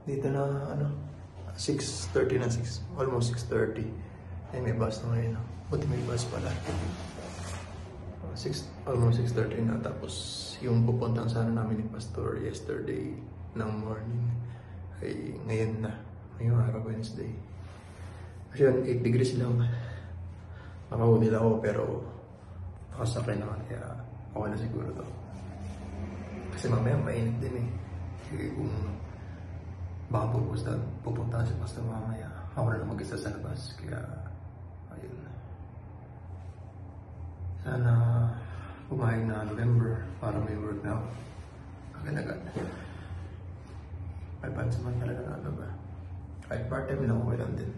Dito na, ano, 6:30 na, almost 6:30. Ay, may bus na ngayon. Buti may bus pala. Almost 6:30 na. Tapos, yung pupuntahan sana namin ni Pastor yesterday ng morning ay ngayon na. Ngayong araw, Wednesday. Kasi yun, 8 degrees lang. Nakahuli lang ako pero nakasakay naman. Kaya okay na siguro to. Kasi mamaya mainit din eh. Kasi kung baka pupuntahan si Pastor mamaya, ako na lang mag-isa sa labas. Kaya, ayun. Sana pumayag na November para may work na ako. Agad-agad. May pansaman talaga na ano ba? Kahit part-time lang okay lang din.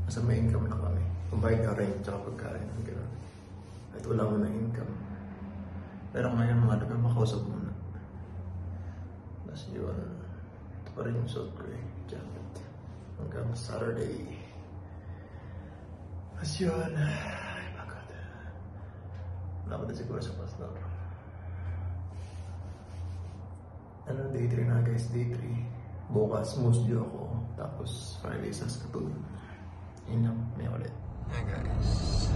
Basta may income na kami. Kumbayad na rent tsaka pagkain. Gano'n. Kahit wala mo na income. Pero ngayon mga nagmamakausap muna. Tapos yun. Ito pa rin yung suot ko eh. Jacket. Hanggang Saturday. Tapos yun. Ay bagad. Wala ko din siguro sa pastor. Ano, day 3 na guys. Day 3. Bukas, mostly ako. Tapos, Friday, Saskatoon. Yun lang, may ulit. Hey guys.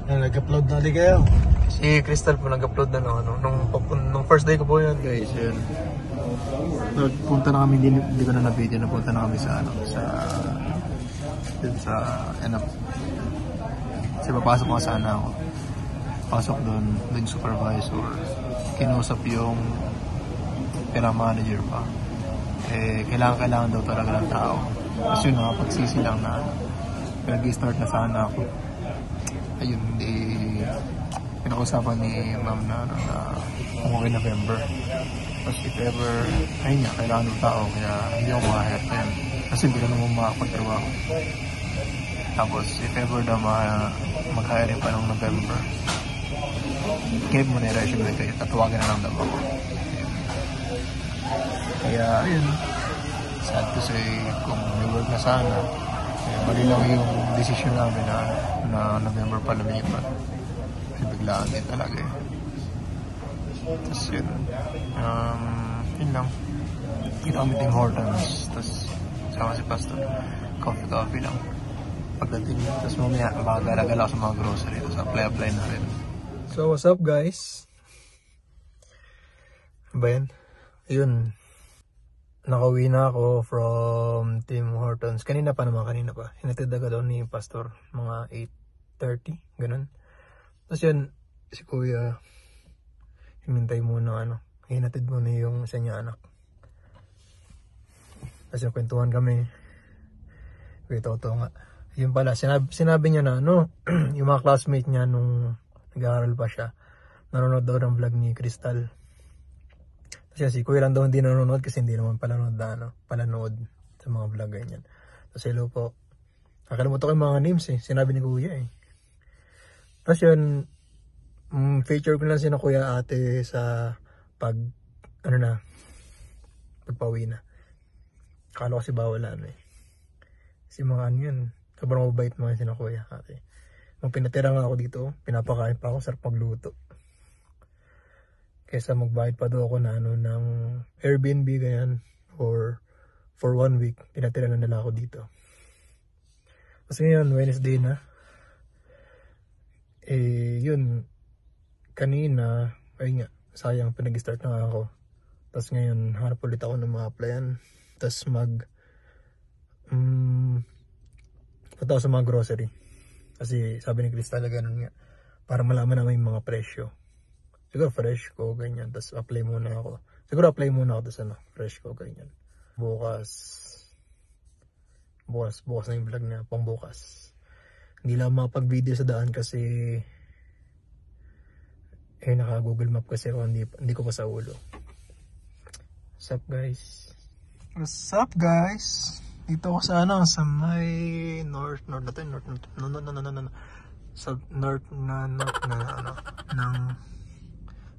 Nag-upload na ulit kayo. Si Crystal po nag-upload na no, nung first day ko po yan guys. Yun. Nagpunta na kami, hindi ko na na-video. Napunta na kami sa kasi papasok ko sana ako. Pasok doon yung supervisor. Kinausap yung manager pa. Eh, kailangan daw talaga ng tao. Kasi yun, pagsisi lang na nag-start na sana ako. Ayun, pinag-usapan ni ma'am na umuwi November. Tapos if ever, ayun nga, kailangan ng tao. Kaya hindi ako makahirap na yan. Kasi hindi ka naman makapagtrabaho. Tapos if ever na mag-hiring pa ng November, give mo na yung resume kayo, tatawagan na lang daw ako. Kaya, ayun, sad to say, kung may work na sana, mali lang yung decision namin na November pa lumipat. Kasi biglaan din talaga eh. Tapos yun, yun lang. Kita kami Tim Hortons, tapos sama si Pastor, coffee lang. Pagdating, tapos mamaya, baka gala-gala sa mga grocery, tapos apply na rin. So, what's up guys? Ba yan? Ayun. Nakauwi na ako from Tim Hortons. Kanina pa. Hinatid agad daw ni Pastor. Mga 8:30. Ganun. Tapos yun, si Kuya, hinintay muna hinatid muna yung isa niya anak. Tapos kwentuhan kami. Kuya Toto nga. Yun pala, sinabi niya na yung mga classmate niya nung nag-aaral pa siya, nanonood daw ng vlog ni Crystal. Kasi si Kuya lang daw hindi nanonood kasi hindi naman palanood sa mga vlog ganyan. Tapos hello po. Nakalimutan ko yung mga names eh. Sinabi ni Kuya eh. Tapos yun, feature ko lang si Kuya ate sa pagpawi na. Akala ko si bawal eh. Kasi mga yun. Sobrang mabait mga si Kuya ate. Nung pinatira nga ako dito, pinapakain pa ako, sarap magluto. Kaysa magbayad pa doon ako ng Airbnb ganyan, or for 1 week, pinatira na nila ako dito. Kasi ngayon, Wednesday na. Yun, kanina, ay nga, sayang, pinag-start na ako. Tapos ngayon, hanap ulit ako ng mga applyan. Tapos punta ako sa mga grocery. Kasi sabi ni Crystal ganun nga, para malaman namin yung mga presyo. Siguro fresh ko, ganyan. Tapos apply muna ako. Tapos fresh ko, ganyan. Bukas na yung vlog na pangbukas. Hindi lang makapag-video sa daan kasi naka-Google Map kasi ako, hindi ko pa sa ulo. What's up guys? Dito ako sa may north ng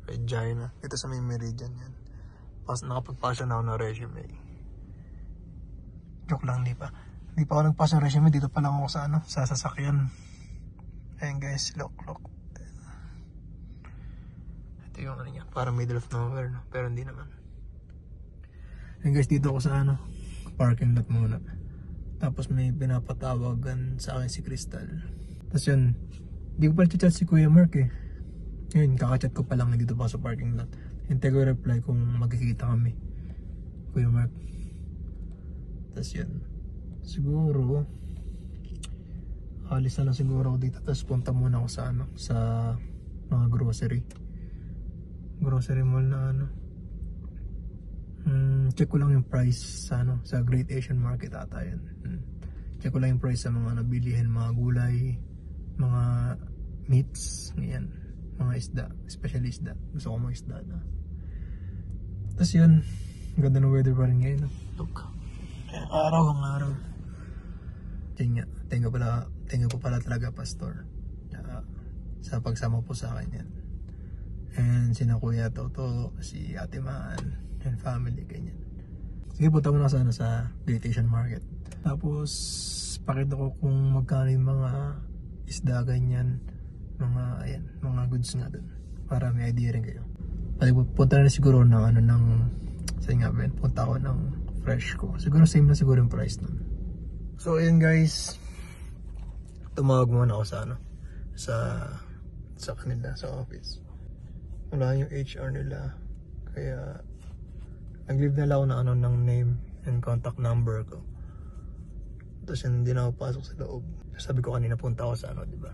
Regina. Dito sa may Meridian yan. Nakapagpasa na ako ng resume. Joke lang, di pa ako nagpasa ng resume. Dito pa lang ako sa sasakyan. Ayan guys, look. Ito yung ano niya, parang middle of nowhere, no? Pero hindi naman. And guys, dito ako sa ano, parking lot muna. Tapos may pinapatawagan sa akin si Crystal. Tapos yun, hindi ko pala chat si Kuya Mark eh. Yun, kakachat ko pa lang na dito pa sa parking lot. Hintay ko reply kung magkikita kami, Kuya Mark. Tapos yun, siguro alis na lang siguro ako dito. Tapos punta muna ako sa ano, sa mga grocery mall na ano. Check ko lang yung price sa ano, sa Great Asian Market ata yun. Check ko lang yung price sa mga nabilihin, mga gulay, mga meats, ganyan, mga isda, especially isda. Gusto ko mga isda na. Tapos yun, ganda ng weather pa rin ngayon, no? Look, araw. Thank you po pala talaga, Pastor, sa pagsama po sa akin yan. And sina Kuya Toto, si Ate Man, and family, ganyan. Sige, punta muna sana sa Great Asian Market. Tapos pakita ko kung magkano yung mga isda, ganyan, mga goods nga dun, para may idea rin kayo. Punta na siguro ng ano, ng saan nga ba, punta ako ng fresh ko. Siguro same na siguro yung price nun. So ayun guys, tumawag muna ako sa ano, sa kanila, sa office. Wala yung HR nila, kaya nag-leave na lang ako ng ano, ng name and contact number ko. Tapos hindi na ako pasok sa loob. Sabi ko kanina punta ako sa ano, diba?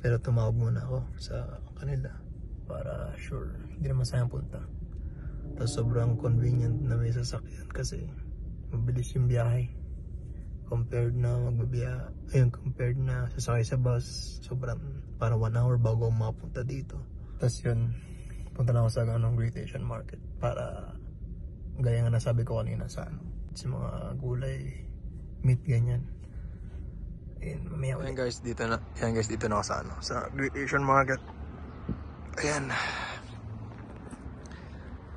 Pero tumawag muna ako sa kanila para sure, hindi naman sayang punta. Tapos sobrang convenient na may sasakyan kasi mabilis yung biyahe. Compared na compared na sasakay sa bus, sobrang para 1 hour bago mapunta dito. Tapos yun, punta na ako sa Great Asian Market para gaya nga nasabi ko kanina sa mga gulay, meat, ganyan. Ayan guys, dito na ako sa Great Asian Market. Ayan,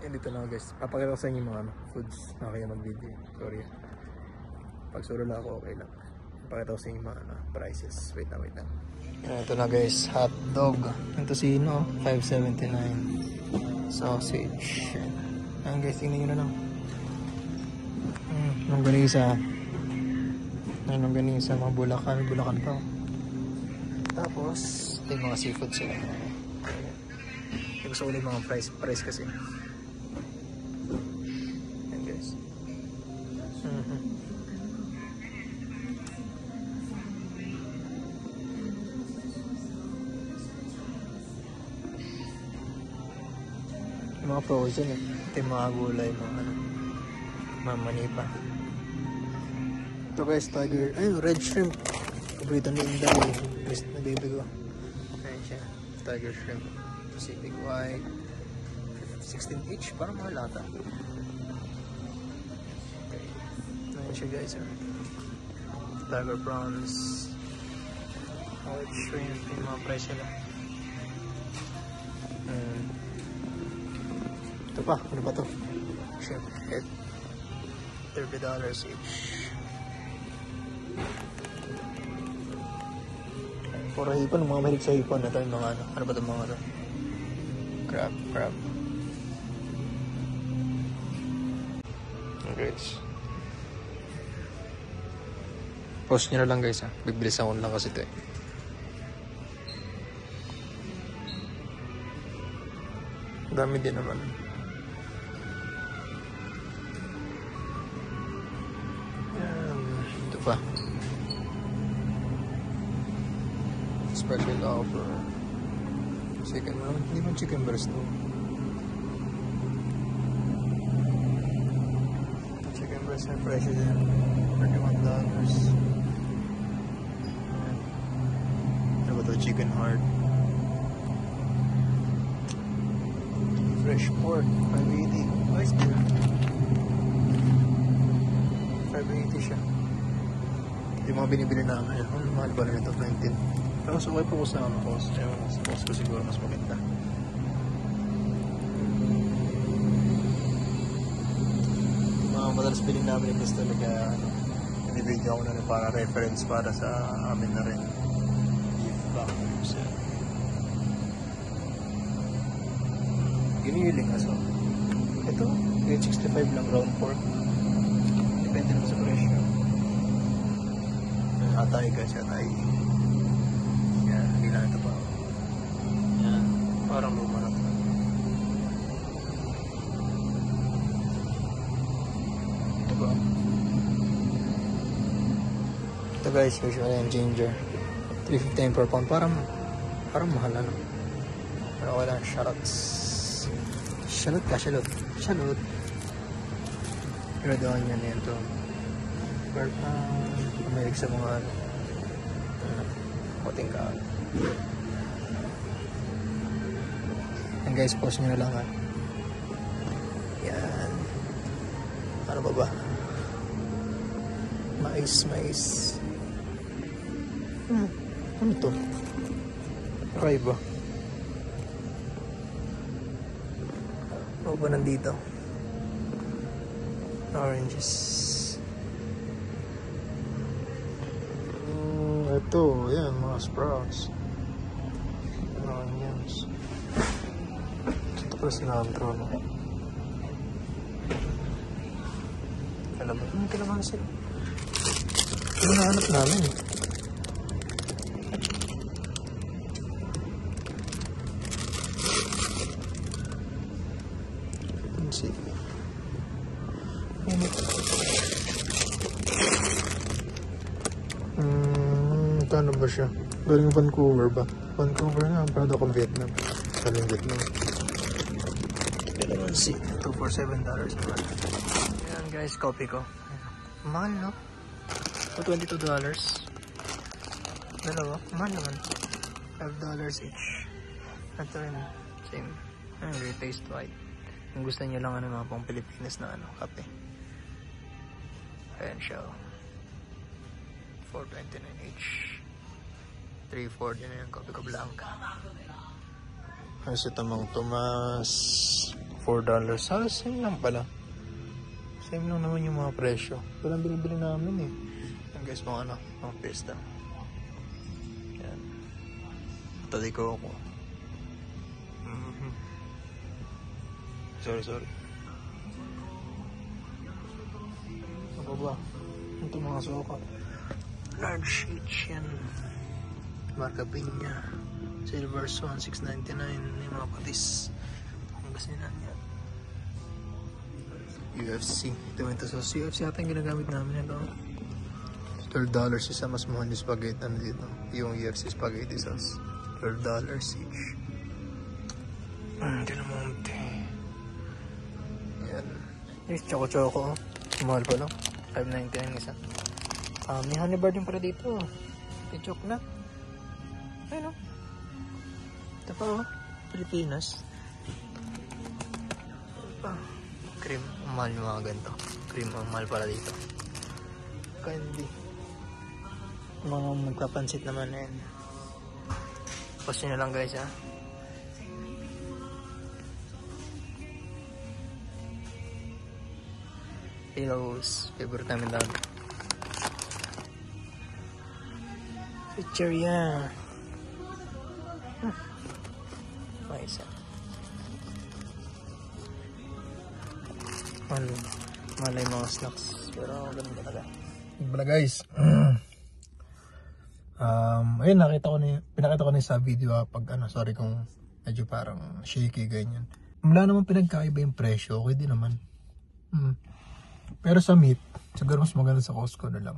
dito na ako guys. Papakita ko sa inyo yung mga foods na kaya mag-video. Sorry, pag solo na ako, okay lang. Papakita ko sa inyo yung mga prices. Wait lang. Ito na guys, hot dog. Ito sino, $5.79. Sausage. Ayan guys, tingnan nyo na lang. Longganisa, mga bulakan pa. Tapos ito yung mga seafood sila. Gusto ko ulit mga price kasi. Ayan guys. Yung mga frozen eh. Ito yung mga gulay, mga manipa. Ito guys, red shrimp. Paborito ni Inday, na baby ko. Ayan siya, tiger shrimp. Pacific white, 16 each, parang mahal ata. Okay, ayan siya guys. Tiger prawns, white shrimp, yung mga price nila. Ito pa, ano pa to? Shrimp head, $30 each. Puro hipon, mga mahilig sa hipon. Ito yung mga ano ba ito mga ito? Crab. Okay guys, post nyo na lang guys ha. Bibilisan ko lang kasi ito eh. Dami din naman. Ito pa, special offer. Hindi man chicken breast to. Chicken breast na presyo din, $31. Ano ba ito? Chicken heart. Fresh pork, $5.80. Nice din. $5.80 siya. Yung mga binibili namin, mahal ba na ito? $19. Pero so, okay po ko sa cost. Sa cost ko siguro mas maganda. Mga madalas bilhin namin yung gusto kaya binibigyan ko na rin para reference para sa amin na rin. Beef back. ginili kaso ito 865 lang round pork, depende lang sa presyo. Atay guys, atay. Yan, hindi lang ito pa. Yan, parang luma na ito. Diba? Ito guys, usually yung ginger. 3.15 per pound. Parang mahal ano. Pero wala, shallots. Shallot ka, shallot. Shallot. Pero doon yan yan to. Per pound. Umilig sa mga ano. Puting ka. Yan guys, pause nyo na lang ha. Yan. Ano ba? Mais. Ano to? Kakaiba. Ano ba nandito? Oranges. Ito, yan, mga sprouts. Onions. Ito pala cilantro, no? Kalamansi. Ito nahanap namin eh. See. Kano ba siya? Galing Vancouver ba? Vancouver nga, product of Vietnam. Galing Vietnam. Let's see. $2 for $7 naman. Ayan guys, copy ko. Mahal no? $22. Dalawa, mahal naman. $5 each. Ito rin, same. Very taste white. Kung gusto nyo lang ano mga pang Pilipinas na ano, kape. Ayan siya. $4.29 each. $3.40 na yung kape ko blanca. Ay, si Tamang Tomas. $4. Same lang pala. Same lang naman yung mga presyo. Ito lang binibili namin eh. Yan guys, mga ano, mga pista. Yan. Tadi ko ako. Sorry. Ano ba? Ito mga suka. Large each yan. Marca Pinya. Silver Swan, $6.99. Yung mga patis. Pangasinan yan. UFC. Ito sa UFC ata yung ginagamit namin ito. $12 isa. Mas mahal yung spaghetti dito. Yung UFC spaghetti sauce. $12 each. Hindi naman yung choco. Mahal pa lang. $5.99 isa. May honey bar din pala dito. May chocolate. Ayun o. Ito pa o. Pilipinas. Ito pa. Cream. Ang mahal yung mga ganito. Cream ang mahal pala dito. Candy. Mga magpapansit naman na yan. Pause nyo lang guys ha. Pillows. Favorite namin down. Pizzeria. Nice. Malay mga snacks. Pero ganun talaga. Wala guys. Ayun, pinakita ko na sa video pag sorry kung medyo parang shaky ganyan. Wala naman pinagkaiba yung presyo. Okay din naman. Pero sa meat, siguro mas maganda sa Costco na lang.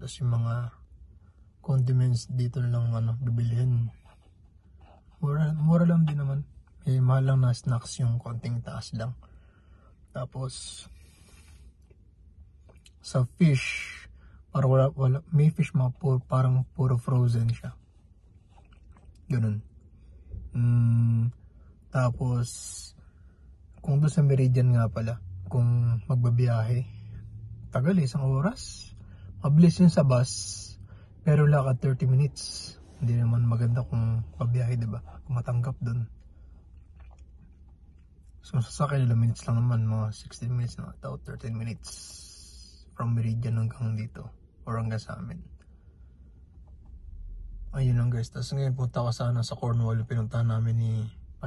Tapos yung mga condiments dito na lang bibilihin. Mura lang din naman. May mahal lang na snacks yung konting taas lang. Tapos sa fish, parang wala may fish parang puro frozen siya. Ganun. Tapos kung doon sa Meridian nga pala, kung magbabiyahe, tagal 1 oras. Mabilis yun sa bus, pero lakad 30 minutes. Hindi naman maganda kung pabiyahe, diba? Kung matanggap dun. So sasakay nila minutes lang naman, mga 16 minutes na ito, 13 minutes from Meridian hanggang dito or hanggang sa amin. Ayun lang guys. Tapos ngayon punta ko sana sa Cornwall, pinuntahan namin ni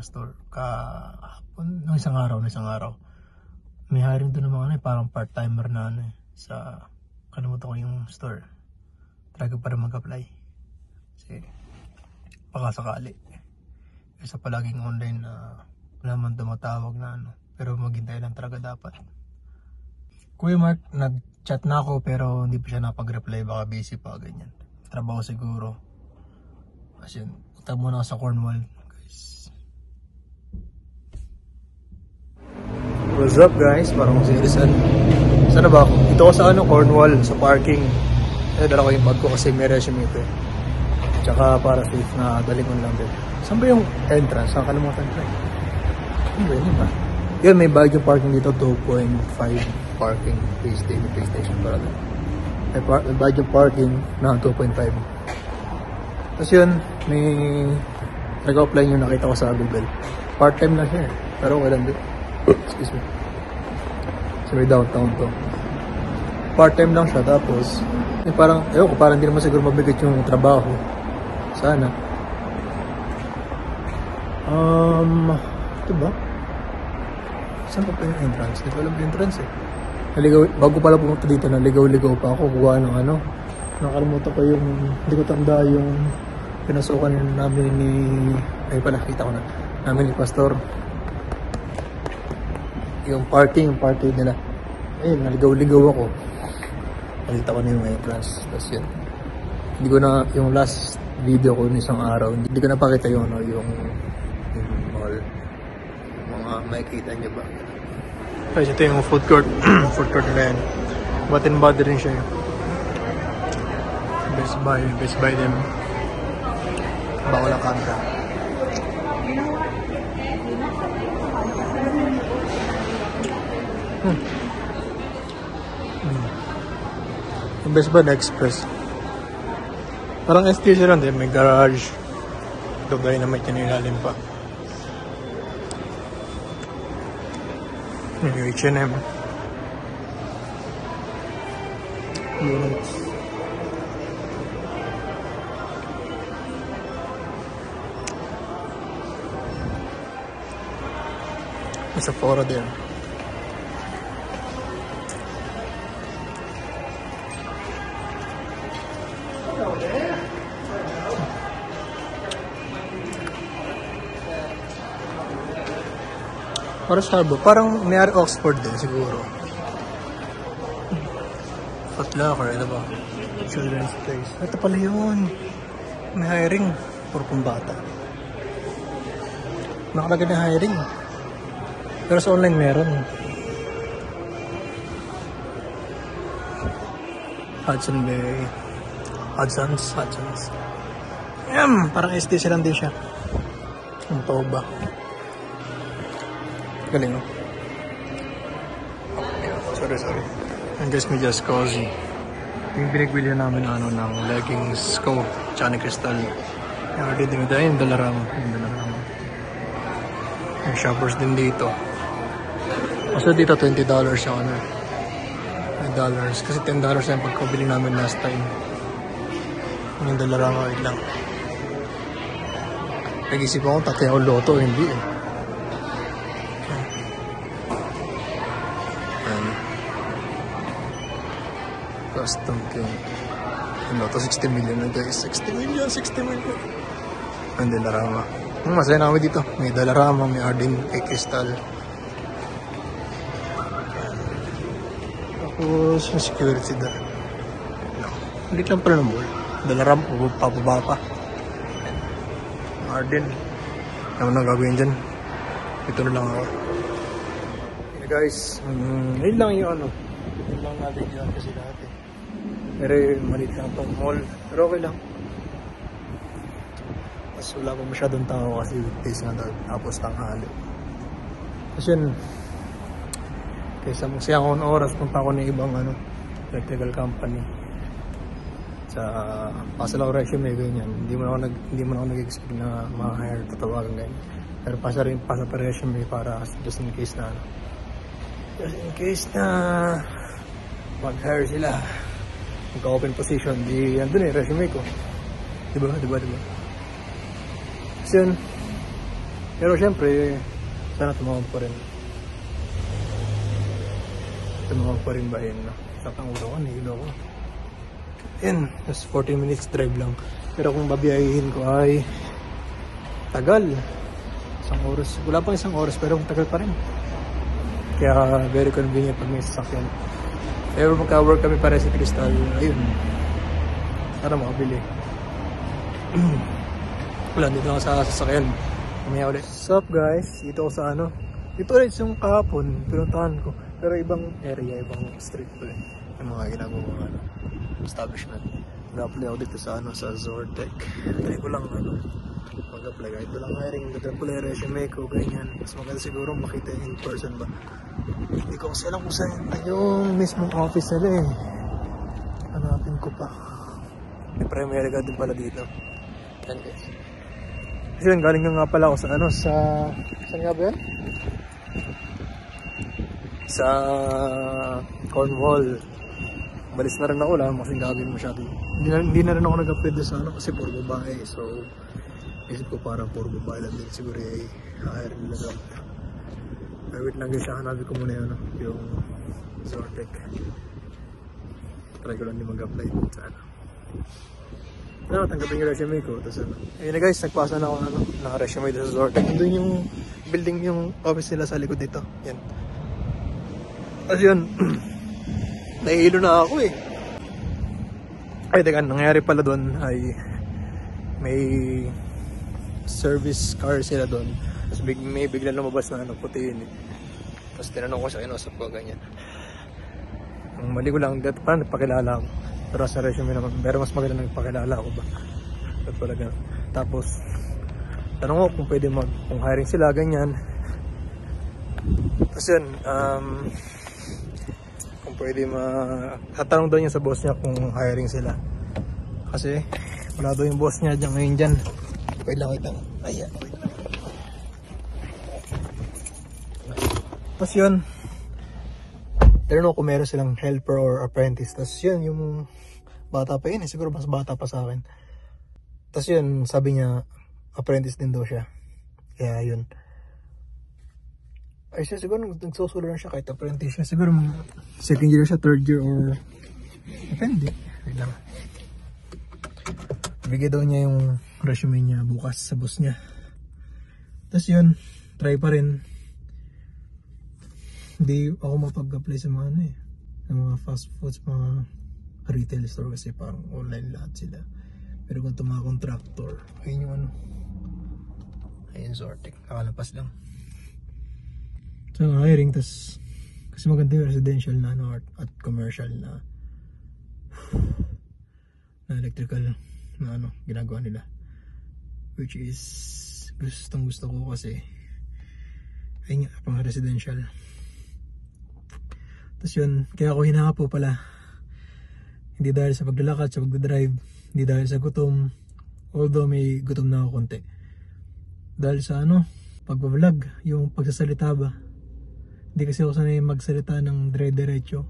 pastor kahapon, ng isang araw. May hiring doon ng mga parang part-timer na sa kalimutan ko yung store. Try ko pa rin mag-apply. Kasi baka sakali. Kasi palaging online na wala man tumatawag na pero maghintay lang talaga dapat. Kuya Mark, nag-chat na ako pero hindi pa siya napag-reply, baka busy pa, ganyan. Trabaho siguro. Kasi yun, punta muna ako sa Cornwall, guys. What's up guys? Parang si Rizal. Sana ba ako? Ito ko sa Cornwall, sa parking. Dala ko yung bag ko kasi may resume ito. Tsaka para safe na dali ko lang din. Saan ba yung entrance? Saan kalimutan ko? Hindi ba? Yun, may bag yung parking dito, 2.5 parking PlayStation para doon. May bag yung parking na 2.5. Tapos yun, may nag-apply yung nakita ko sa Google. Part-time na siya pero okay lang din. Excuse me. So may downtown to. Part-time lang siya, tapos parang, parang hindi naman siguro mabigat yung trabaho. Sana. Ito ba? Saan pa yung entrance? Hindi ko alam yung entrance bago pala pumunta dito, naligaw-ligaw pa ako. Kuha ng nakalimutan ko yung, hindi ko tanda yung pinasukan namin ni, nakita ko na, namin ni Pastor. Yung parking nila. Ayun, naligaw-ligaw ako. Nakita ko na yung entrance. Tapos yun. Hindi ko na, yung last video ko isang araw, hindi ko napakita yung mall. Mga makikita niyo ba? Guys, ito yung food court. Food court na yan. Ba't and body rin siya. Best Buy them. Bawal ang camera. Yung Best Buy na Express. Parang ST siya lang din. May garage. Ito ba yun na may tinilalim pa. Yung H&M. Units. May Sephora din. Para Starbucks. Parang may Oxford din siguro. Footlocker, ano ba? Children's Place. Ito pala yun. May hiring. Puro pong bata. Nakalagay na hiring. Pero sa online meron. Hudson Bay. Hudson's. Parang STC lang din siya. Ang tao ba? Galing, no? Sorry. And guys, may just cozy. Yung binigbili namin ng leggings ko, tsaka ni Crystal. Yung din yung Dalarama. Yung shoppers din dito. Kasi dito $20 yung $10. Kasi $10 yung pagkabili namin last time. Yung Dalarama, wait lang. Nag-isip ako, tatay ako loto, hindi eh. Custom king. Ano to, 60 million na guys. 60 million. Ang Dalarama. Masaya na kami dito. May Dalarama, may Arden, may Crystal. Tapos yung security doon. Hindi lang pala ng mall. Dalarama, pababa pa. Arden. Ano nang gagawin dyan? Ito na lang ako. Okay guys, yun lang yung yun lang natin yun kasi dati. Pero maliit lang itong mall. Pero okay lang. Mas wala pa masyadong tao kasi weekdays nga daw. Tapos tanghali. Kasi yun, kaysa magsaya ako ng oras, punta ako ng ibang electrical company. Sa pasa lang resume, ganyan. Hindi mo na ako nag-expect na ma-hire, tatawagan ganyan. Pero pasa pa resume para just in case na mag-hire sila. Magka-open position, di andun resume ko. Diba? Kasi yun, Pero syempre, sana tumawag pa rin. Tumawag pa rin ba yun, no? Sakang ulo ko, nahilo ko. Yan, just 14 minutes drive lang. Pero kung babiyahin ko ay tagal. Isang oras. Wala pang isang oras pero tagal pa rin. Kaya very convenient pag may sasakyan. Pero magka-work kami para sa Crystal, ayun. Sana makabili. Wala, dito ako sa sasakyan. Mamaya ulit. What's up guys? Dito ako sa ano. Dito ulit yung kahapon. Pinuntahan ko. Pero ibang area, ibang street ulit. Yung mga ginagawa ano, establishment. Nag-apply ako dito sa ano, sa Zortec. Try ko lang ano, mag-apply. Kahit walang hiring, nag-apply resume ko, ganyan. Mas maganda siguro makita in person ba. Hindi ko kasi alam kung saan yung mismong office nila eh. Hanapin ko pa. May primary ka din pala dito. Yan guys. Kasi yun, galing nga pala ako sa ano, sa... Saan nga ba yan? Sa Cornwall. Balis na rin ako lang kasi gagawin masyado. Hindi na rin ako nag-apply sa ano kasi puro babae. So, isip ko parang puro babae lang din. Siguro ay hire nila lang. Wait lang guys, hanapin ko muna yun, yung Zortec. Try ko lang din mag-apply sa ano. No, tanggapin yung resume ko. Tapos ano. Ayun na guys, nagpasa na ako ano, naka-resume dito sa Zortec. Doon yung building yung office nila sa likod dito. Yan. Tapos yun, nahihilo na ako eh. Ay, teka, nangyari pala doon ay may service car sila doon. Tapos may bigla lumabas na ano, puti yun eh. Tapos tinanong ko siya, inusap ko, ganyan. Ang mali ko lang, parang nagpakilala ako. Pero sa resume naman, pero mas maganda nagpakilala ako ba. Tapos, tanong ko kung pwede kung hiring sila, ganyan. Tapos yun, kung pwede tatanong daw niya sa boss niya kung hiring sila. Kasi, wala daw yung boss niya dyan ngayon dyan. Wait lang. Ayan, wait lang. Tapos yun, tinanong kung meron silang helper or apprentice. Tapos yun, yung bata pa yun eh. Siguro mas bata pa sa akin. Tapos yun, sabi niya, apprentice din daw siya. Kaya yun. Ay siya, siguro nagsusulo lang siya kahit apprentice siya. Siguro second year siya, third year or... Depende. Wait lang. Bigay daw niya yung resume niya bukas sa boss niya. Tapos yun, try pa rin. Hindi ako mapag-apply sa mga ano eh. Sa mga fast foods, mga retail store kasi parang online lahat sila. Pero kung ito mga contractor, ayun yung ano. Ayun Zortec, nakalapas lang. So hiring, tas kasi maganda yung residential na ano, at commercial na electrical na ano, ginagawa nila. Which is gusto ko kasi ayun nga, pang residential. Tapos yun, kaya ako hinahapo pala. Hindi dahil sa paglalakad, sa pagdadrive, hindi dahil sa gutom. Although may gutom na ako konti. Dahil sa ano, pagbablog, yung pagsasalita ba. Hindi kasi ako sanay magsalita ng dire-diretso.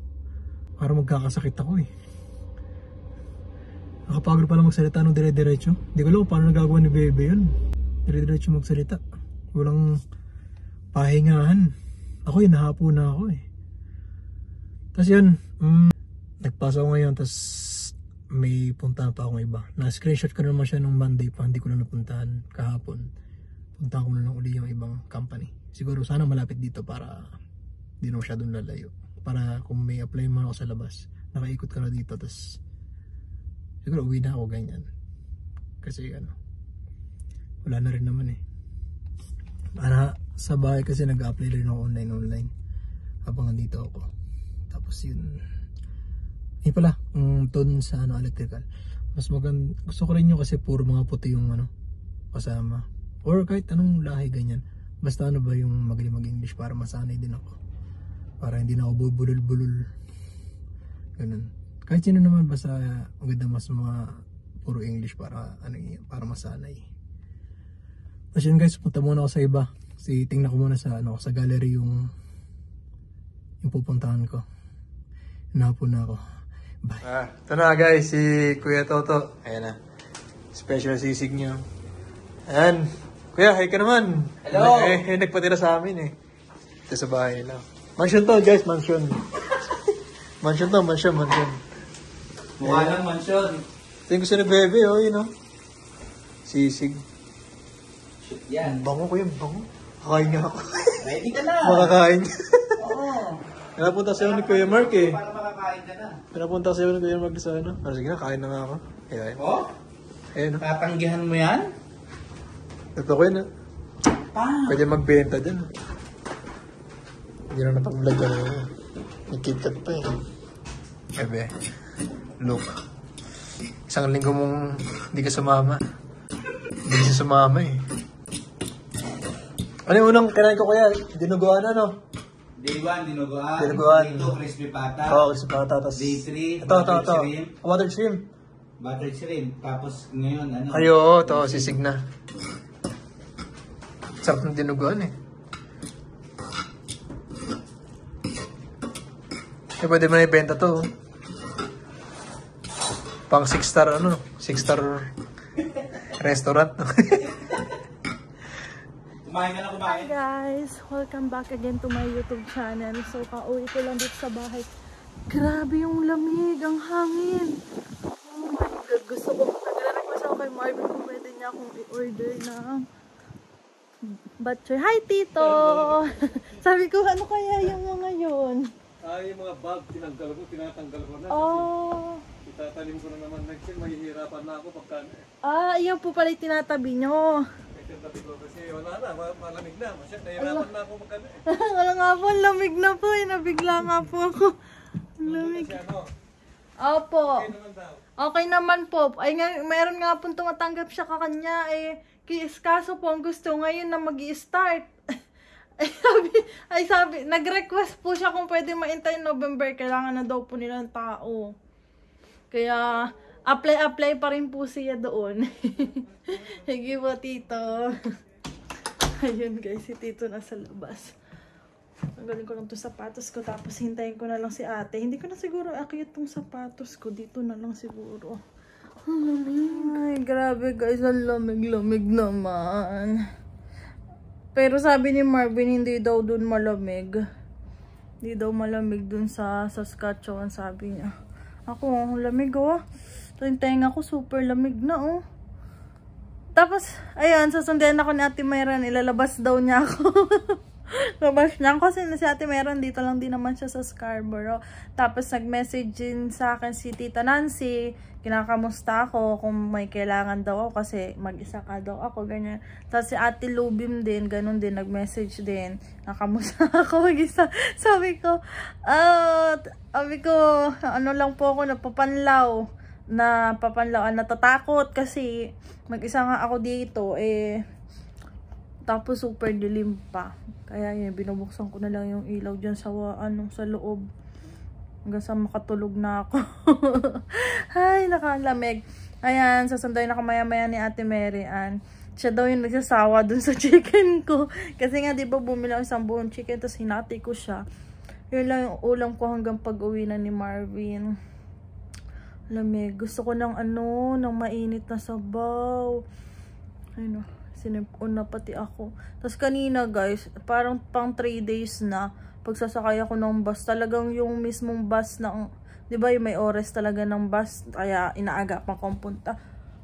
Para magkakasakit ako eh. Nakapagod pala magsalita ng dire-diretso. Hindi ko alam kung paano nagagawa ni Bebe yun. Dire-diretso magsalita. Walang pahingahan. Ako hinahapo na ako eh. Tapos yun, nagpasa ko ngayon, tapos may puntahan pa akong iba. Na-screenshot ko naman siya nung Monday pa, hindi ko na napuntahan kahapon. Puntahan ko na lang uli yung ibang company. Siguro sana malapit dito para di na masyadong lalayo. Para kung may apply man ako sa labas, nakaikot ka na dito, tapos siguro uwi na ako ganyan. Kasi ano, wala na rin naman eh. Para sa bahay kasi nag-apply rin ako online habang nandito ako. Tapos yun pala, ton sa ano, electrical. Mas maganda, gusto ko rin yun kasi puro mga puti yung ano, kasama. Or kahit anong lahi ganyan. Basta ano ba yung magaling mag-English para masanay din ako. Para hindi na ako bulul-bulul. Ganun. Kahit sino naman basta maganda mas mga puro English para ano, para masanay. Tapos yun guys, punta muna ako sa iba. Kasi tingnan ko muna sa ano, sa gallery yung pupuntahan ko. Hinapon na ako. Bye. Ito na guys, si Kuya Toto. Ayan na. Special sisig nyo. Ayan. Kuya, hi ka naman. Hello. Nagpatira sa amin eh. Ito sa bahay lang. Mansion to guys, mansion. Mansion to, mansion. Mukha lang mansion. Ito yung gusto ni Bebe, oh, yun, oh. Sisig. Shoot yan. Bango ko yun, bango. Kakain nga ako. Ready ka na. Makakain. Oo. Pinapunta sa'yo ni Kuya Mark eh. Para makakain ka na. Pinapunta sa'yo ni Kuya Mark sa ano. Sige na, kain na nga ako. Ayan. Oh? Ayan, oh. Tatanggihan mo yan? Ito ko yun, oh. Pwede magbenta dyan. Hindi na napag-vlog ka na yun. May KitKat pa eh. Bebe, look. Isang linggo mong hindi ka sumama. Hindi siya sumama eh. Ano yung unang kinain ko kaya? Dinuguan ano? Day 1, dinuguan. Dinuguan. Day 2, crispy pata. Oo, crispy pata. Tapos Day 3, ito. shrimp. Water shrimp. Buttered shrimp. Tapos ngayon, ano? Ayo, ito, sisig na. Sarap ng dinuguan eh. Eh, pwede mo na ibenta to. Pang 6-star ano? 6-star restaurant. Kumain ka na, kumain. Hi guys! Welcome back again to my YouTube channel. So, pauwi ko lang dito sa bahay. Grabe yung lamig, ang hangin. Oh my God, gusto ko. Nagre-request ako kay Marvin kung pwede niya akong i-order ng batchoy. Hi, Tito! Sabi ko, ano kaya yung mga yun? Yung mga bag, tinatanggal ko na. Oh! Itatanim ko na naman next year, mahihirapan na ako pagka Iyan po pala yung tinatabi nyo. Itatabi ko kasi wala na, malamig na. Nahihirapan na ako magkano eh. Wala nga po, lamig na po eh. Nabigla nga po ako. Lamig. Kasi ano, Opo. okay naman daw. Okay naman po. Ay, mayroon nga po tumatanggap siya ka kanya. Kaso po ang gusto ngayon na mag-i-start. sabi, nag-request po siya kung pwede maintay November. Kailangan na daw po nilang tao. Kaya, apply pa rin po siya doon. Sige po, Tito. Ayun guys, si Tito nasa labas. Tanggalin ko lang itong sapatos ko, tapos hintayin ko na lang si ate. Hindi ko na siguro akit itong sapatos ko. Dito na lang siguro. Ay, grabe guys. Ang lamig-lamig naman. Pero sabi ni Marvin, hindi daw dun malamig. Hindi daw malamig dun sa Saskatchewan, sabi niya. Ako, lamig oh. Ito yung tenga ko, super lamig na oh. Tapos, ayun, sasundayan ako ni Ate Mayran. Ilalabas daw niya ako. Labas niya kasi si Ate Mayran dito lang din naman siya sa Scarborough. Tapos nag-message din sa akin si Tita Nancy. Kinakamusta ako kung may kailangan daw ako kasi mag-isa ka daw ako, ganyan. Tapos si Ate Lubim din, ganun din, nag-message din. Nakamusta ako mag-isa. Sabi ko, ano lang po ako, napapanlaw. Natatakot kasi mag-isa nga ako dito, tapos super dilim pa. Kaya yun, binubuksan ko na lang yung ilaw dyan sa loob. Hanggang sa makatulog na ako. Ay, nakalamig. Ayan, sasundayin ako maya-maya ni Ate Mary Ann. Siya daw yung nagsasawa dun sa chicken ko. Kasi nga, di ba, bumili ako isang buong chicken, tapos hinati ko siya. Yun lang yung ulam ko hanggang pag-uwi na ni Marvin. Lamig. Gusto ko ng ng mainit na sabaw. Ayun, sinipon na pati ako. Tapos kanina guys, parang pang 3 days na, pagsasakay ako ng bus, talagang yung mismong bus na, di ba yung may oras talaga ng bus, kaya inaagapan kong punta.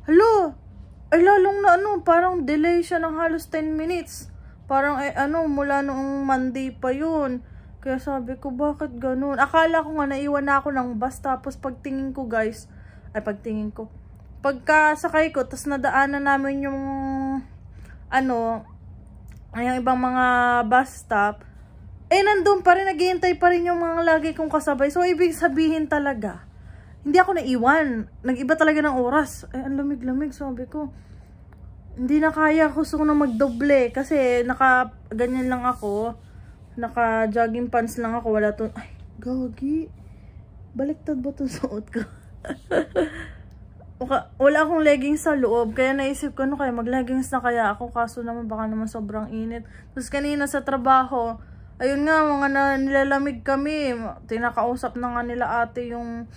Hello! Ay lalong na parang delay siya ng halos 10 minutes. Parang mula noong Monday pa yun. Kaya sabi ko, bakit ganun? Akala ko nga naiwan na ako ng bus, tapos pagtingin ko guys, pagkasakay ko, tapos nadaanan namin yung yung ibang mga bus stop, nandun pa rin, naghihintay pa rin yung mga lagi kong kasabay. So, ibig sabihin talaga, hindi ako naiwan. Nag-iba talaga ng oras. Ang lamig-lamig, sabi ko. Hindi na kaya, gusto ko na magdoble. Kasi, ganyan lang ako. Naka-jogging pants lang ako. Wala to. Ay, gagi. Baliktad ba itong suot ko? Wala akong leggings sa loob, kaya naisip ko kaya mag-leggings na kaya ako, kaso naman baka naman sobrang init. Tapos kanina sa trabaho, ayun nga, nilalamig kami, tinakausap na nga nila ate yung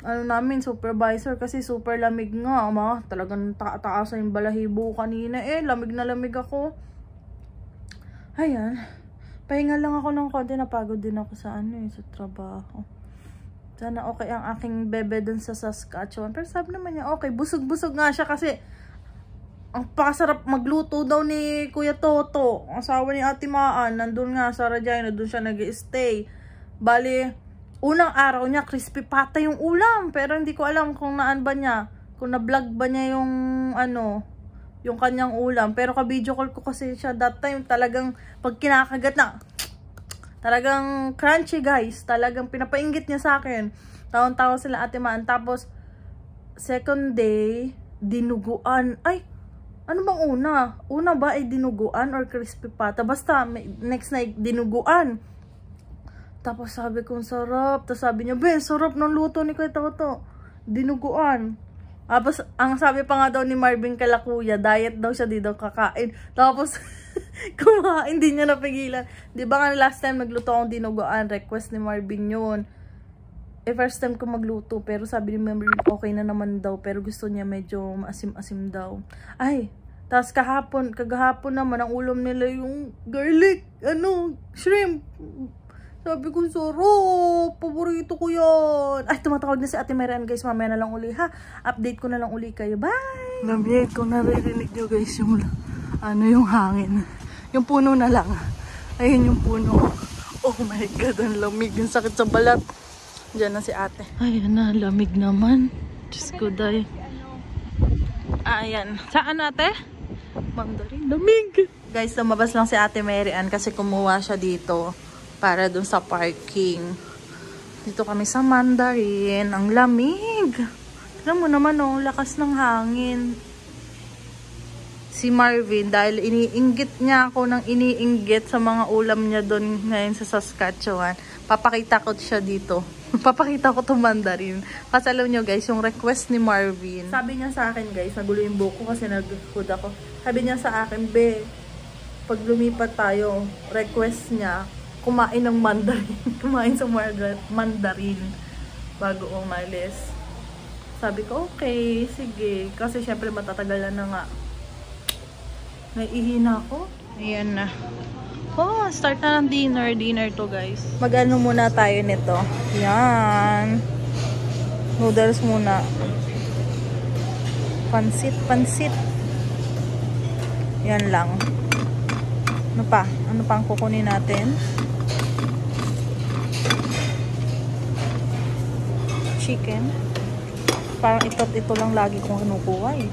ano namin, supervisor, kasi super lamig nga. Talagang taasan yung balahibo kanina. Lamig na lamig ako. Ayan. Pahinga lang ako ng konti. Napagod din ako sa sa trabaho. Sana okay ang aking bebe dun sa Saskatchewan. Pero sabi naman niya, okay, busog-busog nga siya kasi ang pasarap magluto daw ni Kuya Toto. Ang asawa ni Ate Maan, nandun nga sa Regina, dun siya nag-stay. Bali, unang araw niya, crispy pata yung ulam. Pero hindi ko alam kung naan ba niya. Kung na-vlog ba niya yung yung kanyang ulam. Pero ka-video call ko kasi siya that time. Talagang pag kinakagat na, talagang crunchy guys. Talagang pinapainggit niya sa akin. Taon-taon sila Ate Maan. Tapos, second day, dinuguan. Ay, ano bang una? Una ba ay dinuguan or crispy pata? Basta, next na dinuguan. Tapos sabi ko, sarap. Tapos sabi niya, Ben, sarap ng luto ni Kuya Toto. Dinuguan. Tapos, ang sabi pa nga daw ni Marvin kala Kuya, diet daw siya, di daw kakain. Tapos, kumain, di niya napigilan. Di ba nga last time nagluto akong dinuguan, request ni Marvin yun. First time ko magluto, pero sabi ni Marvin, okay na naman daw. Pero gusto niya medyo maasim-asim daw. Ay, tapos kagahapon naman, ang ulam nila yung garlic, shrimp. Sabi ko, sarap, paborito ko yan. Ay, tumatawag na si Ate Marian, guys. Mamaya na lang uli, ha? Update ko na lang uli kayo. Bye! Nabiyay ko, naririnig nyo, guys, yung, yung hangin. Yung puno na lang. Ayun yung puno. Oh my God, ang lamig. Yung sakit sa balat. Diyan na si ate. Ayan na, lamig naman. Diyos ko, day. Ayan. Saan ate? Mandarin. Lamig! Guys, lumabas lang si Ate Mary Ann kasi kumuha siya dito para dun sa parking. Dito kami sa Mandarin. Ang lamig! Alam mo naman, lakas ng hangin. Si Marvin, dahil iniinggit niya ako ng iniinggit sa mga ulam niya doon ngayon sa Saskatchewan, papakita ko siya dito. Papakita ko itong Mandarin. Kasi alam nyo guys, yung request ni Marvin, sabi niya sa akin guys, nagulo yung buhok ko kasi nag-food ako. Sabi niya sa akin, Be, pag lumipat tayo, request niya, kumain ng Mandarin. Kumain sa Mandarin bago umalis. Sabi ko, okay, sige. Kasi syempre matatagalan na nga. Naihina ako. Ayan na. Oh, start na ng dinner. Dinner to guys. Mag-ano muna tayo nito. Yan. Noodles muna. Pansit. Yan lang. Ano pa? Ano pang kukunin natin? Chicken. Parang ito lang lagi kong kinukuha eh.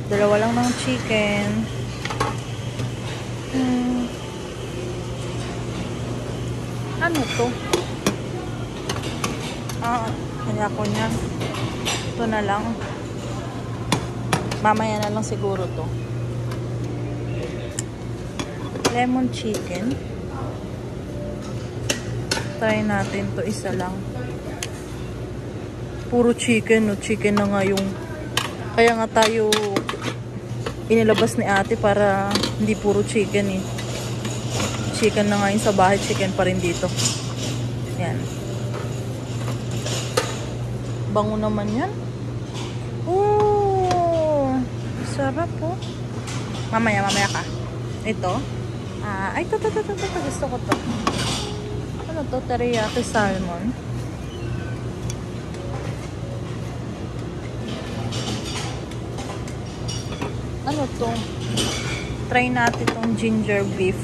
Dalawa lang ng chicken. Ano to? Kaya ko niya. Ito na lang. Mamaya na lang siguro to. Lemon chicken. Try natin to, isa lang. Puro chicken, no? Chicken na nga yung... Kaya nga tayo inilabas ni ate para hindi puro chicken eh. Chicken na nga yun sa bahay, chicken pa rin dito. Yan. Bango naman yan. Oh, sarap po. Mamaya ka. Ito. Ay, ito. Gusto ko to. Ano to? Teriyaki salmon. Ano to? Try natin tong ginger beef.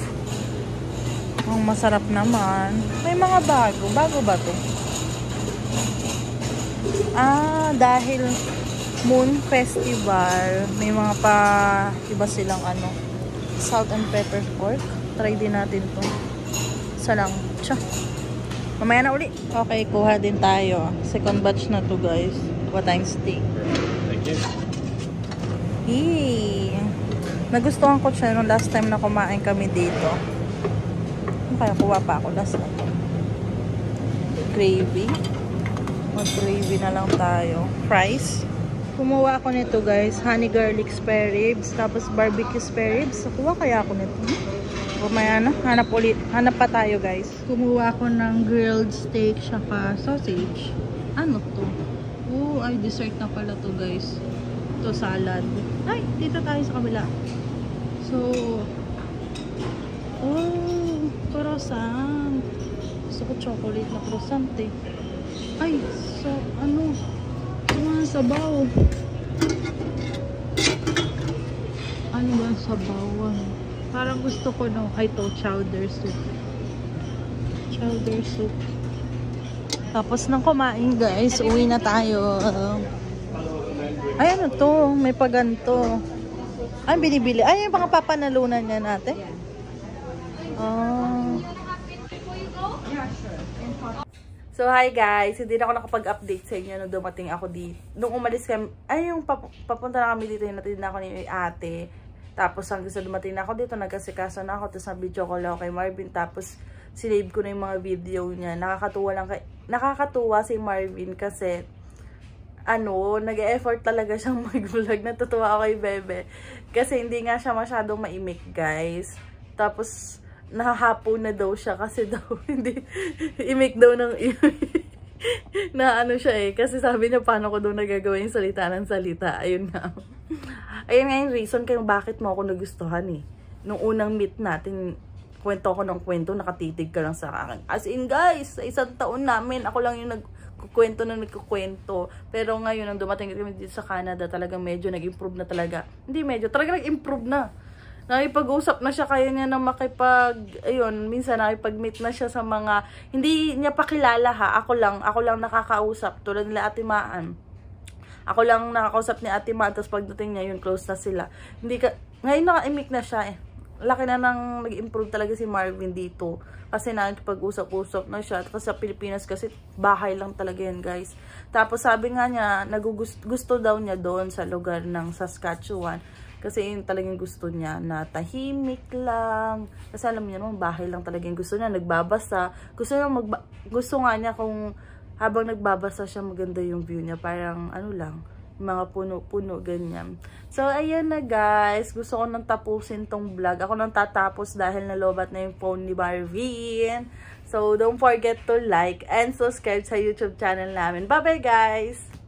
Ang masarap naman. May mga bago. Bago ba to? Dahil Moon Festival, may mga iba silang salt and pepper pork. Try din natin to. Isa lang. Tiyo. Mamaya na uli. Okay, kuha din tayo. Second batch na to guys. Kuha tayong steak. Thank you. Yee! Nagustuhan ko siya nung last time na kumain kami dito. Kaya kuha pa ako last na to. Gravy. Mag-gravy na lang tayo. Fries. Kumuha ako nito guys. Honey garlic spare ribs. Tapos barbecue spare ribs. So, kuha kaya ako nito. Kumaya na. Hanap ulit. Hanap pa tayo guys. Kumuha ako ng grilled steak saka sausage. Ano to? Ay, dessert na pala to guys. Ito, salad. Ay, dito tayo sa kabila. So, croissant. Gusto ko chocolate na croissant eh. Ay, so, ano? Mga sabaw. Ano ba ang sabaw? Parang gusto ko no. Ay, to, chowder soup. Chowder soup. Tapos nang kumain guys, uwi na tayo. Ay, ano to? May paganto. Ay, binibili. Ay, yung mga papanalunan niya natin. So, hi guys. Hindi na ako nakapag-update sa inyo nung dumating ako dito. Nung umalis kami, ay yung papunta na kami dito, hinatid na ako ni ate. Tapos hanggang sa dumating na ako dito, nagkasikaso na ako. Tapos nabidyo ko lang kay Marvin. Tapos sinave ko na yung mga video niya. Nakakatuwa si Marvin kasi nag-e-effort talaga siyang mag-vlog. Natutuwa ako kay Bebe. Kasi hindi nga siya masyadong maimik, guys. Tapos nahahapo na daw siya kasi daw hindi imik daw ng na siya eh. Kasi sabi niya paano ko daw nagagawa yung salita ng salita. Ayun nga. Ayun nga yung reason kung bakit mo ako nagustuhan eh. Nung unang meet natin, kwento ko ng kwento, nakatitig ka lang sa akin. As in guys, sa isang taon namin, ako lang yung nagkukwento. Pero ngayon, nang dumating kami dito sa Canada, talagang medyo nag-improve na talaga. Hindi medyo, talaga nag-improve na. Nakipag-usap na siya, kaya niya na minsan nakipag-meet na siya sa mga, hindi niya pakilala ha, ako lang nakakausap, tulad nila Ate Maan. Ako lang nakakausap ni Ate Maan, tapos pagdating niya, yun, close na sila. Ngayon naka-imik na siya eh. Laki na nang nag-improve talaga si Marvin dito. Kasi nakipag-usap-usap na siya. Tapos sa Pilipinas kasi, bahay lang talaga yan guys. Tapos sabi nga niya, gusto daw niya doon sa lugar ng Saskatchewan. Kasi yun talagang gusto niya na tahimik lang. Kasi alam niya naman, bahay lang talaga yung gusto niya. Nagbabasa. Gusto nga niya kung habang nagbabasa siya, maganda yung view niya. Parang lang, mga puno-puno, ganyan. So, ayan na guys. Gusto ko nang tapusin tong vlog. Ako nang tatapos dahil nalobat na yung phone ni Marvin. So, don't forget to like and subscribe sa YouTube channel namin. Bye-bye guys!